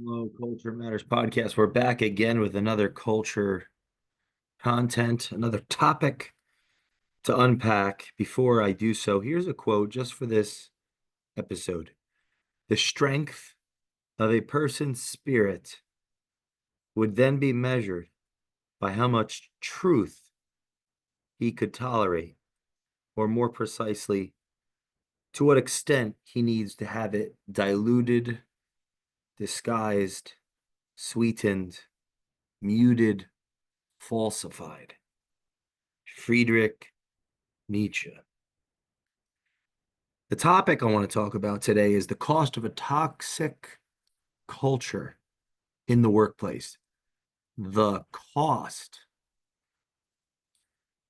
Hello, Culture Matters podcast. We're back again with another culture content, another topic to unpack. Before I do so, here's a quote just for this episode. The strength of a person's spirit would then be measured by how much truth he could tolerate, or more precisely, to what extent he needs to have it diluted, disguised, sweetened, muted, falsified. Friedrich Nietzsche. The topic I want to talk about today is the cost of a toxic culture in the workplace. The cost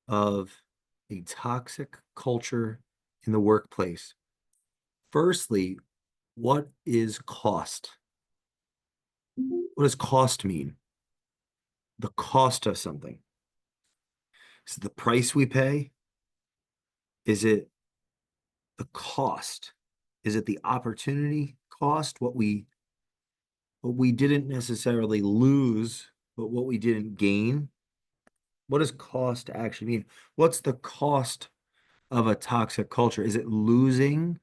of a toxic culture in the workplace. Firstly, what is cost? What does cost mean? The cost of something. Is it the price we pay? Is it the cost? Is it the opportunity cost? What we didn't necessarily lose, but what we didn't gain? What does cost actually mean? What's the cost of a toxic culture? Is it losing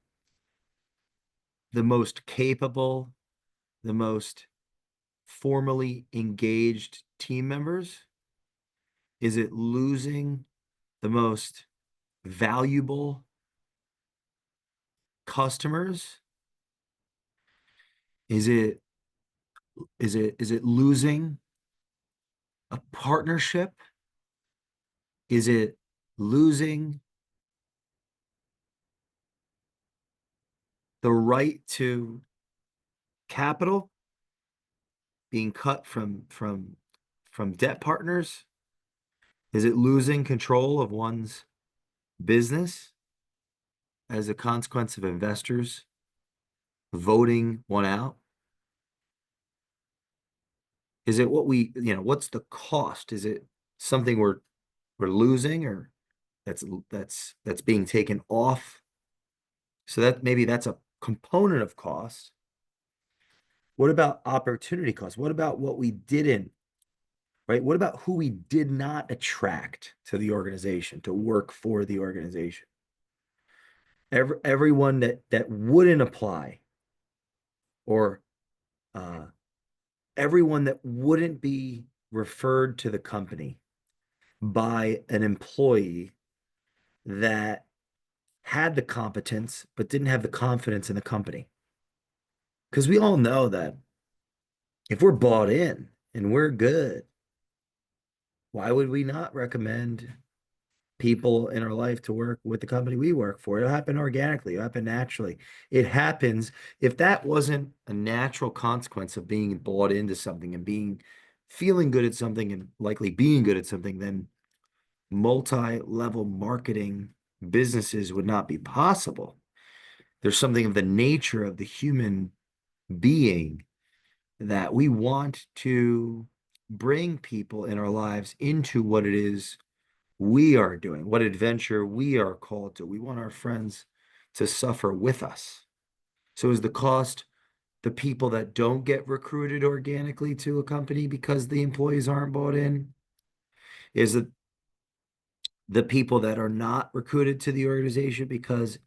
the most capable, the most formally engaged team members? Is it losing the most valuable customers? Is it losing a partnership? Is it losing the right to capital, being cut from debt partners? Is it losing control of one's business as a consequence of investors voting one out? Is it what's the cost? Is it something we're losing, or that's being taken off? So that maybe that's a component of cost. What about opportunity cost? What about what we didn't, right? What about who we did not attract to the organization, to work for the organization? Everyone that wouldn't apply, or uh, everyone that wouldn't be referred to the company by an employee that had the competence but didn't have the confidence in the company. Because we all know that if we're bought in and we're good, why would we not recommend people in our life to work with the company we work for? It'll happen organically, it'll happen naturally. It happens. If that wasn't a natural consequence of being bought into something and being feeling good at something and likely being good at something, then multi-level marketing businesses would not be possible. There's something of the nature of the human being that we want to bring people in our lives into what it is we are doing, what adventure we are called to. We want our friends to suffer with us. So is the cost the people that don't get recruited organically to a company because the employees aren't bought in? Is it the people that are not recruited to the organization because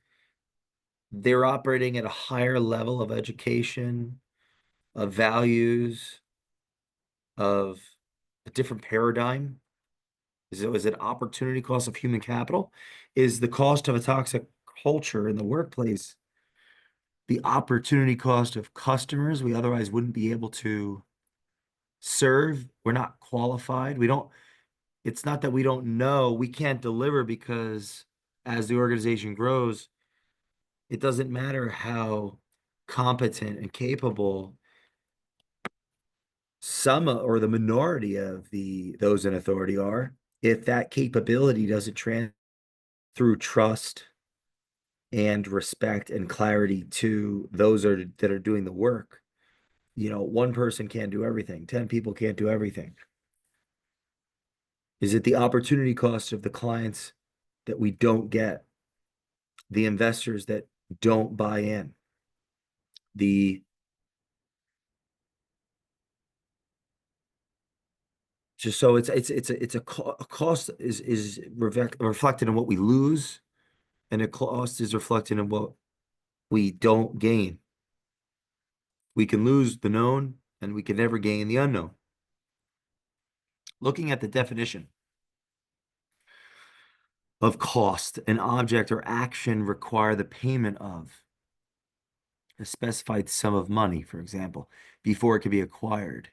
they're operating at a higher level of education, of values, of a different paradigm? Is it opportunity cost of human capital? Is the cost of a toxic culture in the workplace the opportunity cost of customers we otherwise wouldn't be able to serve? We're not qualified. It's not that we don't know, we can't deliver because as the organization grows, it doesn't matter how competent and capable some or the minority of those in authority are, if that capability doesn't trans through trust and respect and clarity to those that are doing the work. One person can't do everything. 10 people can't do everything. Is it the opportunity cost of the clients that we don't get, the investors that don't buy in, the Just so a cost is reflected in what we lose, and a cost is reflected in what we don't gain. We can lose the known, and we can never gain the unknown. Looking at the definition of cost, an object or action require the payment of a specified sum of money, for example, before it can be acquired.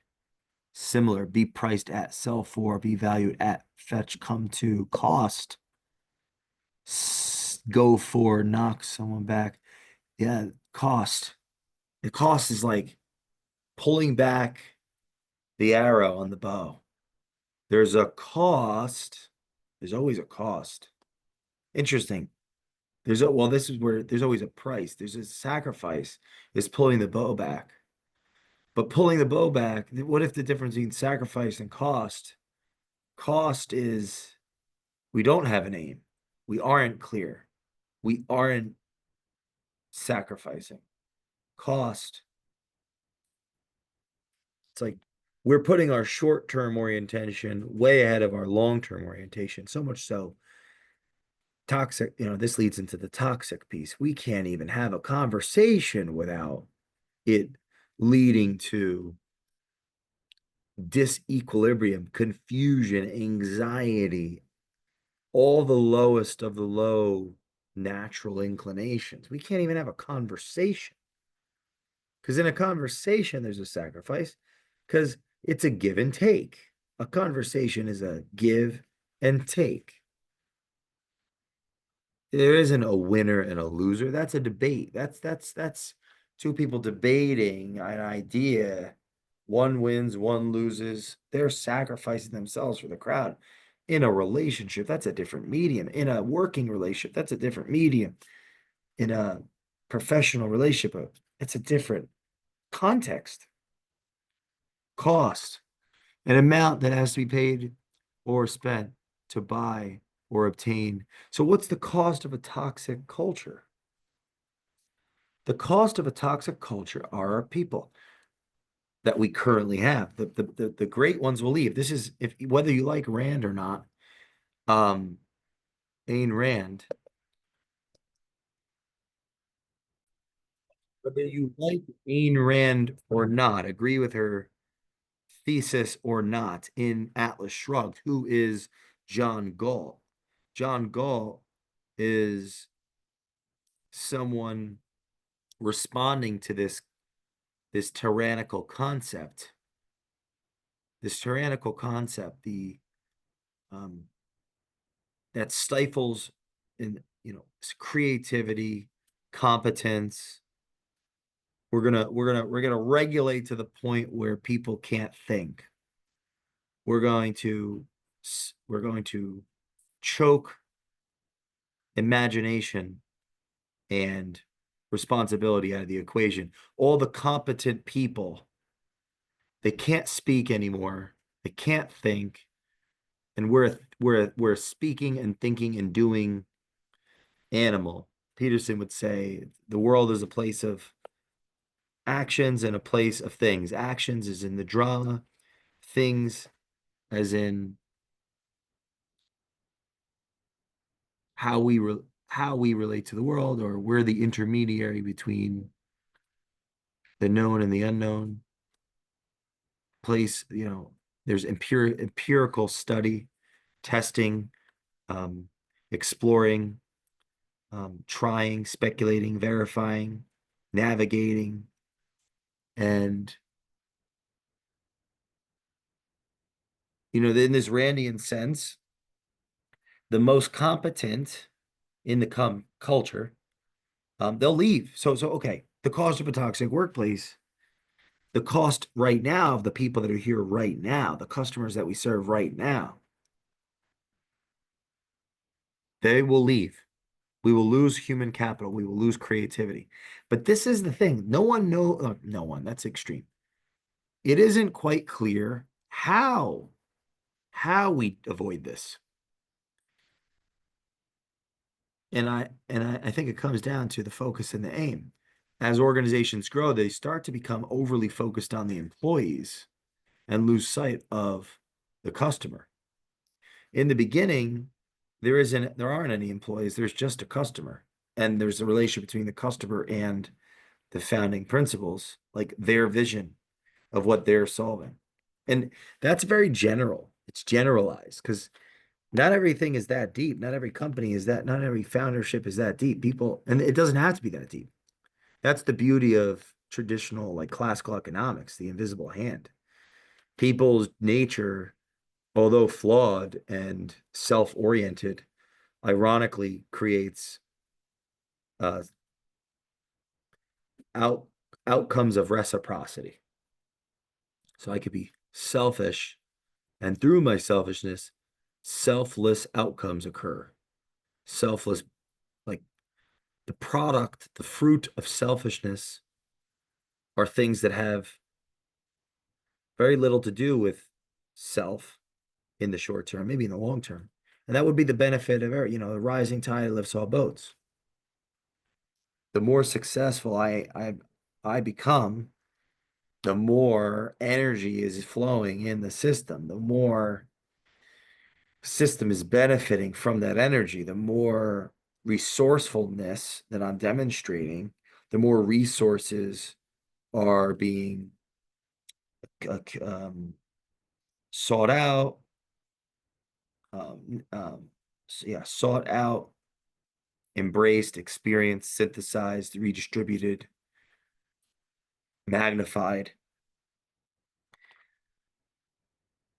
Similar, be priced at, sell for, be valued at, fetch, come to, cost, go for, knock someone back. Yeah, cost. The cost is like pulling back the arrow on the bow. There's a cost. There's always a cost. Interesting. Well, this is where there's always a price. There's a sacrifice is pulling the bow back. But pulling the bow back, what if the difference between sacrifice and cost? Cost is we don't have an aim. We aren't clear. We aren't sacrificing. Cost, it's like we're putting our short-term orientation way ahead of our long-term orientation. So much so, toxic, this leads into the toxic piece. We can't even have a conversation without it leading to disequilibrium, confusion, anxiety, all the lowest of the low natural inclinations. We can't even have a conversation. Because in a conversation, there's a sacrifice, because it's a give and take. A conversation is a give and take. There isn't a winner and a loser. That's a debate. That's two people debating an idea. One wins, one loses. They're sacrificing themselves for the crowd. In a relationship, that's a different medium. In a working relationship, that's a different medium. In a professional relationship, it's a different context. Cost, an amount that has to be paid or spent to buy or obtain. So what's the cost of a toxic culture? The cost of a toxic culture are our people that we currently have. The great ones will leave. This is if whether you like Rand or not, Ayn Rand, whether you like Ayn Rand or not, agree with her thesis or not, in Atlas Shrugged, who is John Gall. John Gall is someone responding to this tyrannical concept, the that stifles in creativity, competence. We're gonna regulate to the point where people can't think. We're going to choke imagination and responsibility out of the equation. All the competent people, they can't speak anymore. They can't think, and we're speaking and thinking and doing animal. Peterson would say the world is a place of actions and a place of things. Actions is in the drama, things as in how we relate to the world, or we're the intermediary between the known and the unknown. Place, there's empirical study, testing, exploring, trying, speculating, verifying, navigating, and in this Randian sense, the most competent in the culture, they'll leave. So okay, the cost of a toxic workplace, the cost right now of the people that are here right now, the customers that we serve right now, they will leave. We will lose human capital. We will lose creativity. But this is the thing. No one, that's extreme. It isn't quite clear how we avoid this. And I think it comes down to the focus and the aim. As organizations grow, they start to become overly focused on the employees and lose sight of the customer. In the beginning, there aren't any employees, there's just a customer. And there's a relationship between the customer and the founding principles, like their vision of what they're solving. And that's very general. It's generalized because not everything is that deep. Not every company is that, not every foundership is that deep. People, and it doesn't have to be that deep. That's the beauty of traditional, like classical economics, the invisible hand. People's nature, although flawed and self-oriented, ironically creates uh, out outcomes of reciprocity. So I could be selfish, and through my selfishness, selfless outcomes occur. Selfless, like the product, the fruit of selfishness are things that have very little to do with self in the short term, maybe in the long term. And that would be the benefit of, the rising tide lifts all boats. The more successful I become, the more energy is flowing in the system, the more system is benefiting from that energy, the more resourcefulness that I'm demonstrating, the more resources are being sought out, um, um, sought out, embraced, experienced, synthesized, redistributed, magnified.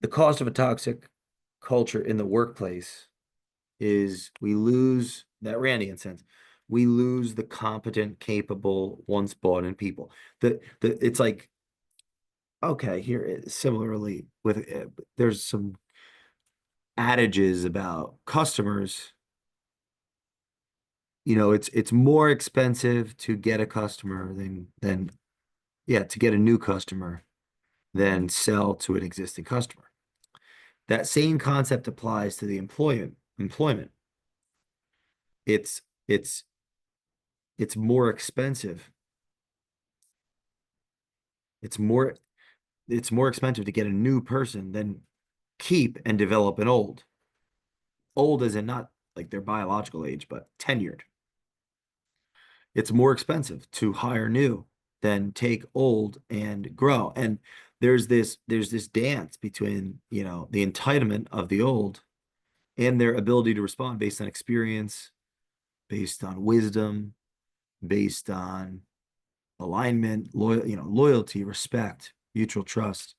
The cost of a toxic culture in the workplace is we lose that Randian sense. We lose the competent, capable, once bought in people. It's like, okay, here similarly with there's some adages about customers. It's more expensive to get a customer than to get a new customer than sell to an existing customer. That same concept applies to the employment. It's it's it's more expensive. It's more it's more expensive to get a new person than keep and develop an old. Old as in not like their biological age, but tenured. It's more expensive to hire new than take old and grow. And there's this dance between, the entitlement of the old and their ability to respond based on experience, based on wisdom, based on alignment, loyalty, respect, mutual trust,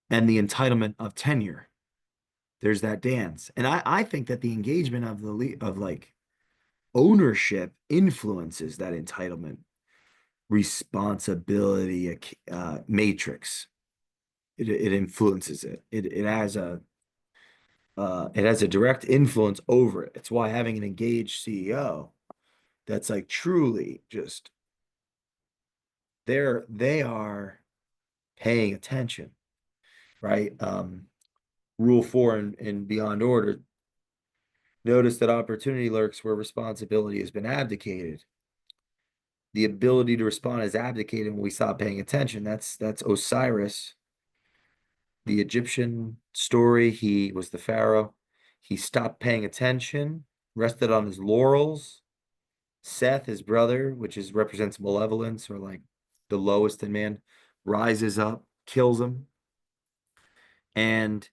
and the entitlement of tenure. There's that dance. And I think that the engagement of like ownership influences that entitlement responsibility matrix. It influences it. It has a direct influence over it. It's why having an engaged CEO that's like truly just they are paying attention, right? Rule 4 in Beyond Order, notice that opportunity lurks where responsibility has been abdicated. The ability to respond is abdicated when we stop paying attention. That's Osiris, the Egyptian story. He was the pharaoh. He stopped paying attention, rested on his laurels. Seth, his brother, which represents malevolence or like the lowest in man, rises up, kills him, and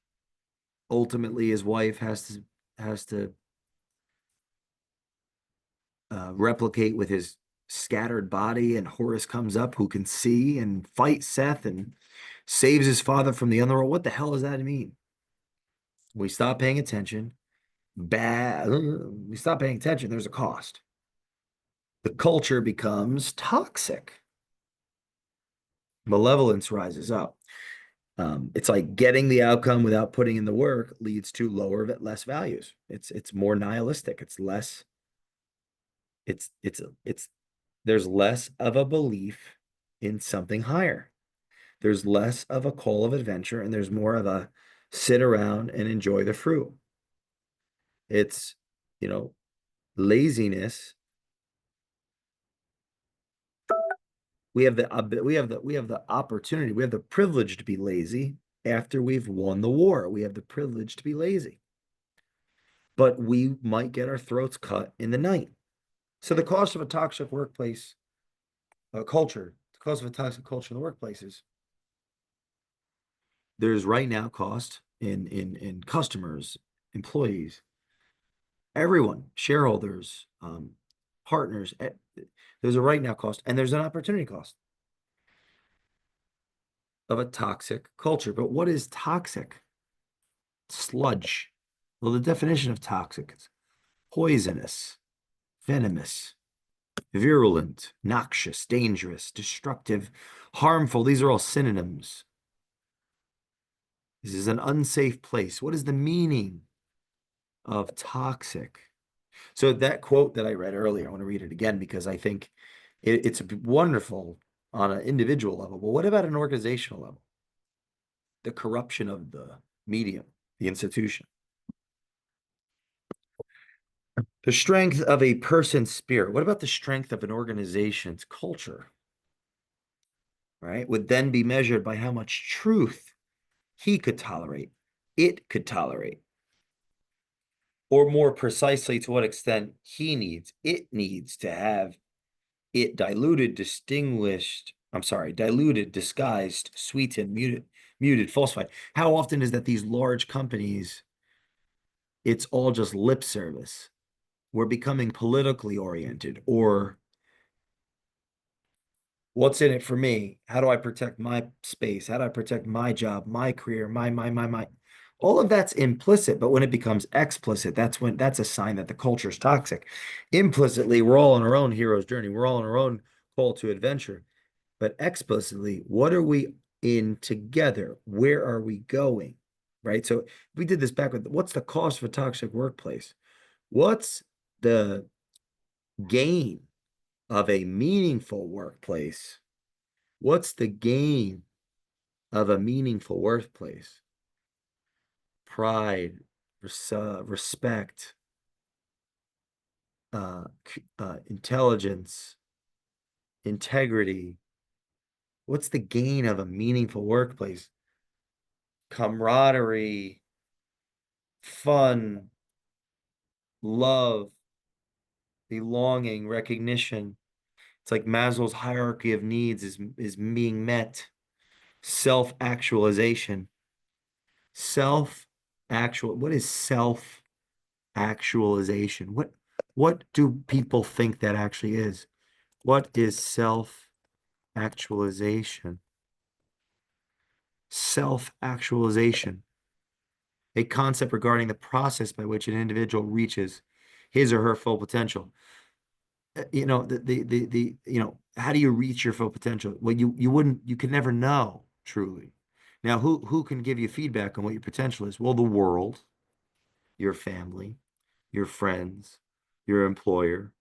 ultimately his wife has to replicate with his scattered body, and Horus comes up who can see and fights Seth and saves his father from the underworld. What the hell does that mean? We stop paying attention. We stop paying attention. There's a cost. The culture becomes toxic. Malevolence rises up. It's like getting the outcome without putting in the work leads to less values. It's more nihilistic. It's less. It's there's less of a belief in something higher. There's less of a call of adventure, and there's more of a sit around and enjoy the fruit. It's, laziness. We have the opportunity, we have the privilege to be lazy after we've won the war. We have the privilege to be lazy, but we might get our throats cut in the night. So the cost of a toxic workplace culture, the cost of a toxic culture in the workplace is there's right now cost in customers, employees, everyone, shareholders, partners. There's a right now cost and there's an opportunity cost of a toxic culture. But what is toxic? Sludge. Well, the definition of toxic is poisonous, venomous, virulent, noxious, dangerous, destructive, harmful. These are all synonyms. This is an unsafe place. What is the meaning of toxic? So that quote that I read earlier, I want to read it again because I think it's wonderful on an individual level. But what about an organizational level? The corruption of the medium, the institution. The strength of a person's spirit. What about the strength of an organization's culture? Right? Would then be measured by how much truth he could tolerate, it could tolerate, or more precisely, to what extent it needs to have it diluted, diluted, disguised, sweetened, muted, falsified. How often is that these large companies, it's all just lip service? We're becoming politically oriented, or what's in it for me? How do I protect my space? How do I protect my job, my career, my? All of that's implicit, but when it becomes explicit, that's a sign that the culture is toxic. Implicitly, we're all on our own hero's journey. We're all on our own call to adventure. But explicitly, what are we in together? Where are we going? Right? So we did this back with what's the cost of a toxic workplace? What's the gain of a meaningful workplace? What's the gain of a meaningful workplace? Pride, respect, intelligence, integrity. What's the gain of a meaningful workplace? Camaraderie, fun, love, belonging, recognition. It's like Maslow's hierarchy of needs is being met. Self-actualization. What is self-actualization? What do people think that actually is? What is self-actualization? Self-actualization, a concept regarding the process by which an individual reaches his or her full potential. How do you reach your full potential? Well, you can never know truly. Now, who can give you feedback on what your potential is? Well, the world, your family, your friends, your employer,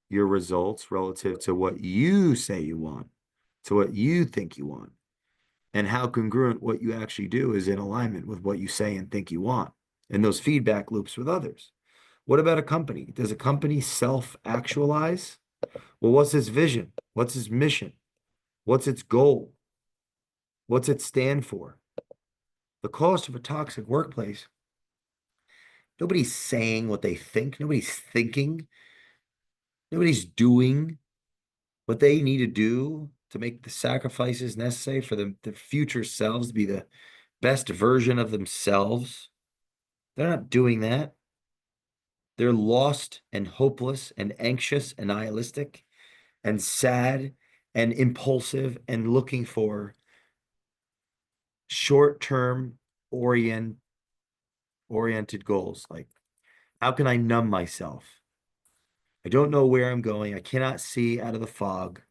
your results relative to what you say you want, to what you think you want, and how congruent what you actually do is in alignment with what you say and think you want, and those feedback loops with others. What about a company? Does a company self-actualize? Well, what's its vision? What's its mission? What's its goal? What's it stand for? The cost of a toxic workplace. Nobody's saying what they think. Nobody's thinking. Nobody's doing what they need to do to make the sacrifices necessary for the future selves to be the best version of themselves. They're not doing that. They're lost and hopeless and anxious and nihilistic and sad and impulsive and looking for short-term oriented goals. Like, how can I numb myself? I don't know where I'm going. I cannot see out of the fog.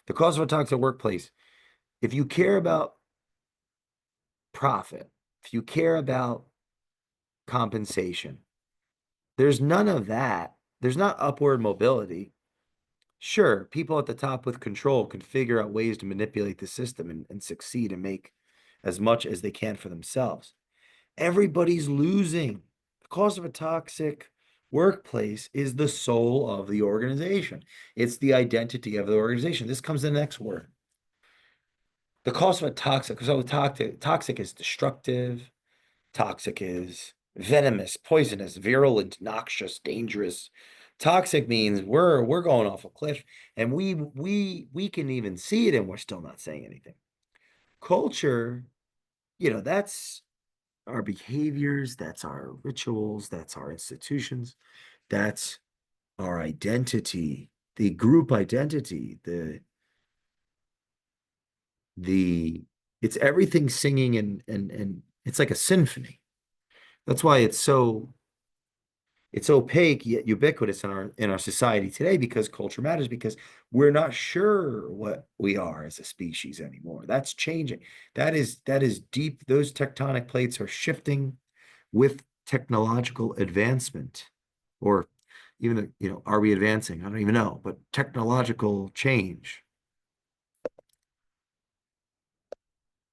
The cost of a toxic workplace. If you care about profit, if you care about compensation, there's none of that. There's not upward mobility. Sure, people at the top with control can figure out ways to manipulate the system and succeed and make as much as they can for themselves. Everybody's losing. The cost of a toxic workplace is the soul of the organization. It's the identity of the organization. This comes in the next word. The cost of a toxic, so toxic is destructive, toxic is venomous, poisonous, virulent, noxious, dangerous. Toxic means we're going off a cliff, and we can even see it, and we're still not saying anything. Culture, that's our behaviors, that's our rituals, that's our institutions, that's our identity, the group identity, the it's everything singing and it's like a symphony. That's why it's opaque yet ubiquitous in our society today because culture matters because we're not sure what we are as a species anymore. That's changing. That is deep. Those tectonic plates are shifting with technological advancement, or even are we advancing? I don't even know, but technological change,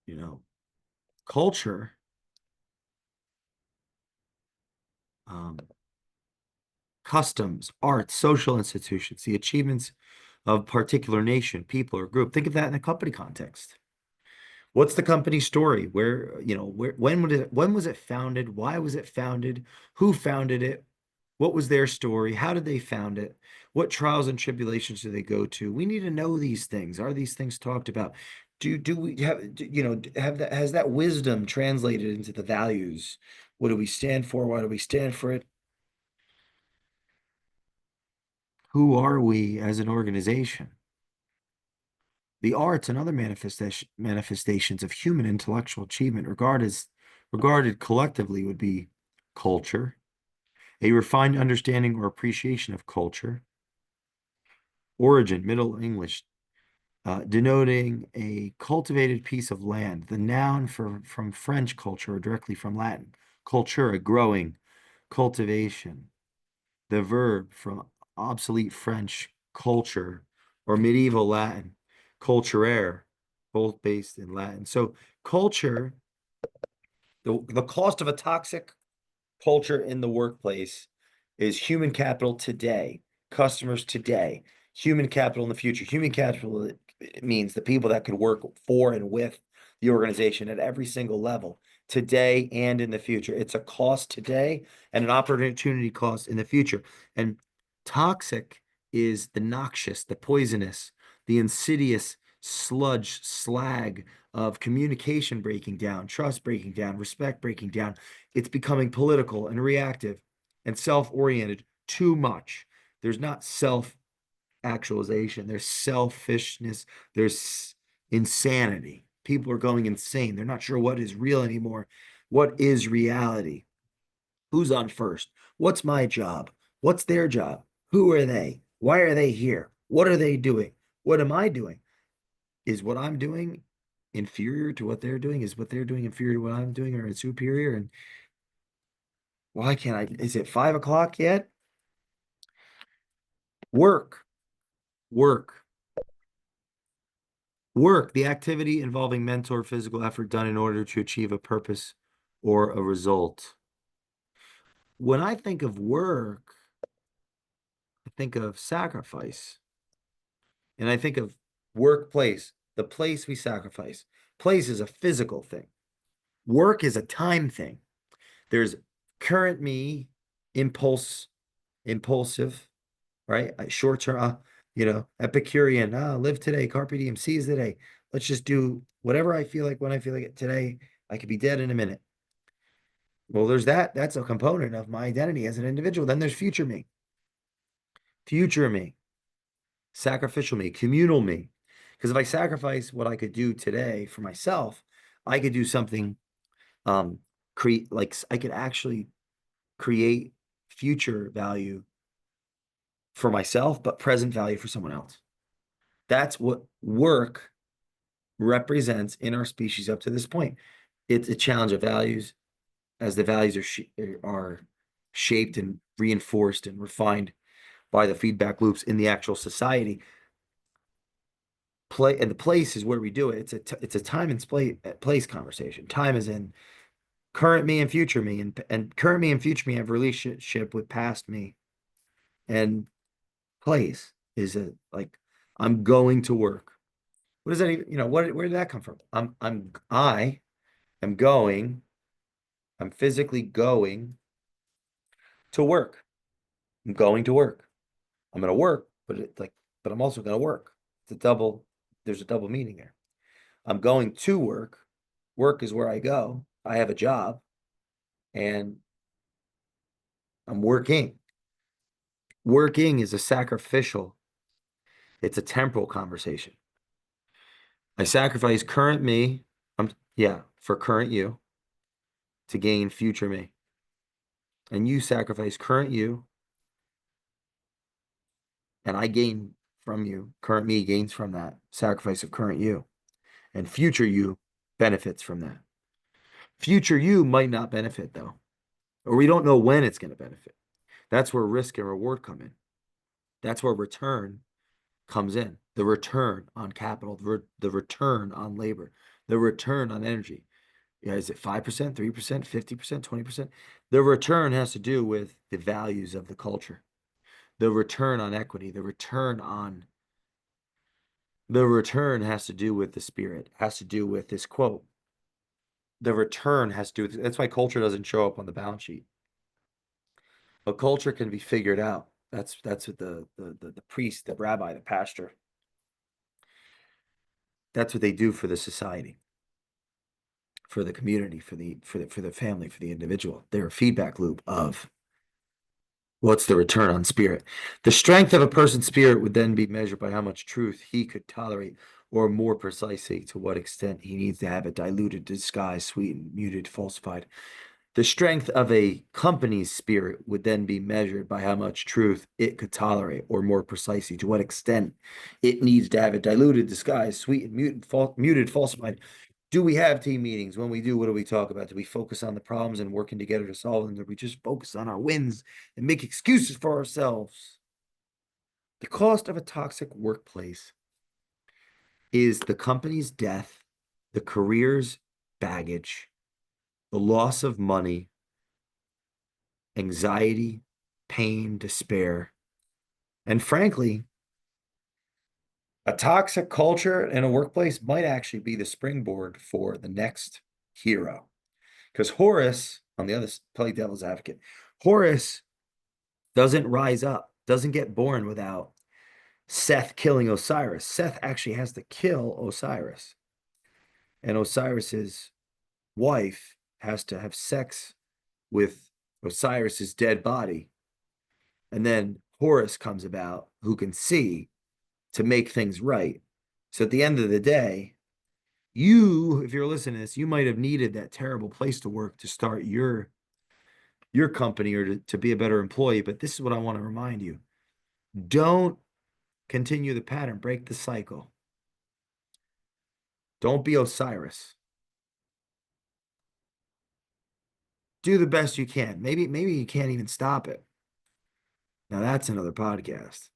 you know, culture, um, customs, art, social institutions, the achievements of particular nation, people, or group. Think of that in a company context. What's the company story? When was it founded? Why was it founded? Who founded it? What was their story? How did they found it? What trials and tribulations do they go to? We need to know these things. Are these things talked about? Do we have have that has that wisdom translated into the values? What do we stand for? Why do we stand for it? Who are we as an organization? The arts and other manifestations of human intellectual achievement regarded collectively would be culture, a refined understanding or appreciation of culture, origin, Middle English, denoting a cultivated piece of land. The noun from French culture or directly from Latin, culture, a growing, cultivation. The verb from obsolete French culture or medieval Latin, culturare, both based in Latin. So culture, the cost of a toxic culture in the workplace is human capital today, customers today, human capital in the future. Human capital it means the people that could work for and with the organization at every single level today and in the future. It's a cost today and an opportunity cost in the future. And toxic is the noxious, the poisonous, the insidious sludge, slag of communication breaking down, trust breaking down, respect breaking down. It's becoming political and reactive and self-oriented too much. There's not self-actualization, there's selfishness, there's insanity. People are going insane. They're not sure what is real anymore. What is reality? Who's on first? What's my job? What's their job? Who are they? Why are they here? What are they doing? What am I doing? Is what I'm doing inferior to what they're doing? Is what they're doing inferior to what I'm doing or superior? And why can't I? Is it 5 o'clock yet? Work, work, work, the activity involving mental or physical effort done in order to achieve a purpose or a result. When I think of work, I think of sacrifice and I think of workplace, the place we sacrifice. Place is a physical thing. Work is a time thing. There's current me, impulsive, right? Short term, Epicurean, live today, carpe diem, seize the day. Let's just do whatever I feel like when I feel like it today. I could be dead in a minute. Well, there's that. That's a component of my identity as an individual. Then there's future me, sacrificial me, communal me. Because if I sacrifice what I could do today for myself, I could do something, create like I could actually create future value for myself, but present value for someone else. That's what work represents in our species up to this point. It's a challenge of values as the values are shaped and reinforced and refined by the feedback loops in the actual society. Play and the place is where we do it. It's a time and place conversation. Time is in current me and future me, and current me and future me have relationship with past me, and place is a like I'm going to work, What does that even, where did that come from? I am going, I'm physically going to work. I'm going to work. I'm going to work, but I'm also going to work. There's a double meaning there. I'm going to work. Work is where I go. I have a job and I'm working. Working is a sacrificial, it's a temporal conversation. I sacrifice current me, for current you to gain future me. And you sacrifice current you, and I gain from you. Current me gains from that sacrifice of current you. And future you benefits from that. Future you might not benefit though, or we don't know when it's going to benefit. That's where risk and reward come in. That's where return comes in. The return on capital, the return on labor, the return on energy. Yeah, is it 5%, 3%, 50%, 20%? The return has to do with the values of the culture. The return on equity, the return has to do with the spirit, has to do with this quote. The return has to do with, that's why culture doesn't show up on the balance sheet. But culture can be figured out. That's what the priest, the rabbi, the pastor, that's what they do for the society, for the community, for the family, for the individual. They're a feedback loop of what's the return on spirit. The strength of a person's spirit would then be measured by how much truth he could tolerate, or more precisely, to what extent he needs to have it diluted, disguised, sweetened, muted, falsified. The strength of a company's spirit would then be measured by how much truth it could tolerate, or more precisely, to what extent it needs to have it diluted, disguised, sweetened, muted, falsified. Do we have team meetings? When we do, what do we talk about? Do we focus on the problems and working together to solve them? Do we just focus on our wins and make excuses for ourselves? The cost of a toxic workplace is the company's death, the career's baggage, the loss of money, anxiety, pain, despair, and frankly, a toxic culture in a workplace might actually be the springboard for the next hero. Because Horus, on the other, play devil's advocate, Horus doesn't rise up, doesn't get born without Seth killing Osiris. Seth actually has to kill Osiris. And Osiris's wife has to have sex with Osiris's dead body. And then Horus comes about, who can see, to make things right. So at the end of the day, you, if you're listening to this, you might have needed that terrible place to work to start your company, or to be a better employee. But this is what I want to remind you. Don't continue the pattern, break the cycle. Don't be Osiris. Do the best you can. Maybe you can't even stop it. Now that's another podcast.